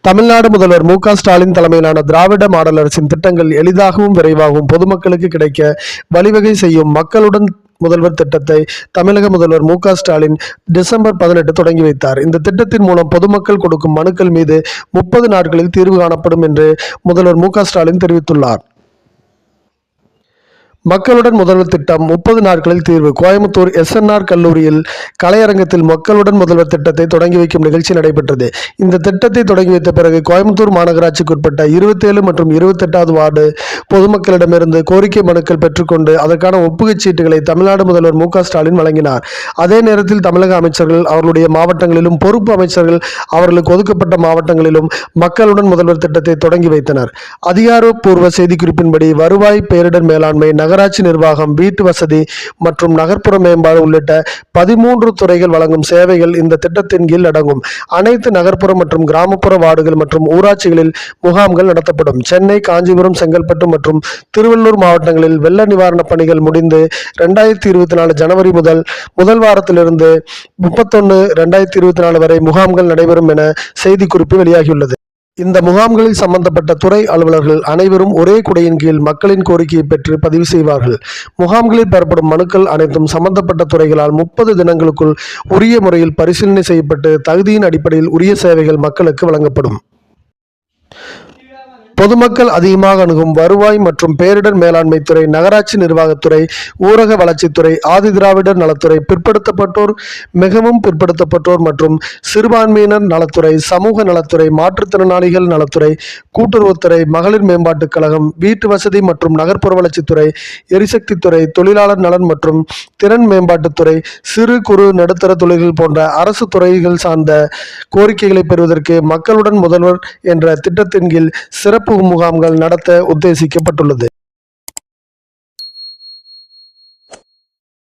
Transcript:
தமிழ்நாடு முதல்வர் மு.க.ஸ்டாலின் தலைமையிலான திராவிட மாடல் அரசின் திட்டங்கள் எளிதாகவும் விரைவாகவும் பொதுமக்களுக்கு கிடைக்க வழிவகை செய்யும் மக்களுடன் முதல்வர் திட்டத்தை தமிழக முதல்வர் மு.க.ஸ்டாலின் டிசம்பர் 18 தொடங்கி வைத்தார். இந்த திட்டத்தின் மூலம் பொதுமக்கள் கொடுக்கும் மனுக்கள் மீது 30 நாட்களில் தீர்வு காணப்படும் என்று முதல்வர் மு.க.ஸ்டாலின் தெரிவித்துள்ளார். மக்களுடன் முதல்வர் திட்டம் 30 நாட்களில் தீர்வு. கோயம்புத்தூர் SNR கல்லூரியில் கலையரங்கத்தில் மக்களுடன் முதல்வர் திட்டத்தை தொடங்கி வைக்கும் நிகழ்ச்சி நடைபெற்றது. இந்த திட்டத்தை தொடங்கி வைத்த பிறகு கோயம்புத்தூர் மாநகராட்சிக்குட்பட்ட 27 மற்றும் 28வது வார்டு பொதுமக்களிடமிருந்து கோரிக்கை மனுக்கள் பெற்றுக்கொண்டு அதற்கான ஒப்புகைச் சீட்டுகளை தமிழ்நாடு முதல்வர் மு.க.ஸ்டாலின் வழங்கினார். அதே நேரத்தில் தமிழக அமைச்சர்கள் அவர்களுடைய மாவட்டங்களிலும், பொறுப்பு அமைச்சர்கள் அவர்களுக்கு ஒதுக்கப்பட்ட மாவட்டங்களிலும் மக்களுடன் முதல்வர் திட்டத்தை தொடங்கி வைத்தனர். அதிகாரப்பூர்வ செய்திக்குறிப்பின்படி வருவாய், பேரிடர் மேலாண்மை, நகராட்சி நிர்வாகம், வீட்டு வசதி மற்றும் நகர்ப்புற மேம்பாடு உள்ளிட்ட 13 துறைகள் வழங்கும் சேவைகள் இந்த திட்டத்தின் கீழ் அடங்கும். அனைத்து நகர்ப்புற மற்றும் கிராமப்புற வார்டுகள் மற்றும் ஊராட்சிகளில் முகாம்கள் நடத்தப்படும். சென்னை, காஞ்சிபுரம், செங்கல்பட்டு மற்றும் திருவள்ளூர் மாவட்டங்களில் வெள்ள நிவாரணப் பணிகள் முடிந்து 2024 ஜனவரி முதல் வாரத்திலிருந்து 31/2024 வரை முகாம்கள் நடைபெறும் என செய்திக்குறிப்பு வெளியாகியுள்ளது. இந்த முகாம்களில் சம்பந்தப்பட்ட துறை அலுவலர்கள் அனைவரும் ஒரே குடையின் கீழ் மக்களின் கோரிக்கையை பெற்று பதிவு செய்வார்கள். முகாம்களில் பெறப்படும் மனுக்கள் அனைத்தும் சம்பந்தப்பட்ட துறைகளால் 30 தினங்களுக்குள் உரிய முறையில் பரிசீலனை செய்யப்பட்டு தகுதியின் அடிப்படையில் உரிய சேவைகள் மக்களுக்கு வழங்கப்படும். பொதுமக்கள் அதிகமாக அணுகும் வருவாய் மற்றும் பேரிடர் மேலாண்மை துறை, நகராட்சி நிர்வாகத்துறை, ஊரக வளர்ச்சித்துறை, ஆதிதிராவிடர் நலத்துறை, பிற்படுத்தப்பட்டோர், மிகவும் பிற்படுத்தப்பட்டோர் மற்றும் சிறுபான்மையினர் நலத்துறை, சமூக நலத்துறை, மாற்றுத்திறனாளிகள் நலத்துறை, கூட்டுறவுத்துறை, மகளிர் மேம்பாட்டுக் கழகம், வீட்டு வசதி மற்றும் நகர்ப்புற வளர்ச்சித்துறை, எரிசக்தித்துறை, தொழிலாளர் நலன் மற்றும் திறன் மேம்பாட்டுத்துறை, சிறு குறு நடுத்தர தொழில்கள் போன்ற அரசு துறைகள் சார்ந்த கோரிக்கைகளை பெறுவதற்கு மக்களுடன் முதல்வர் என்ற திட்டத்தின் கீழ் சிறப்பு முகாம்கள் நடத்த உத்தேசிக்கப்பட்டுள்ளது.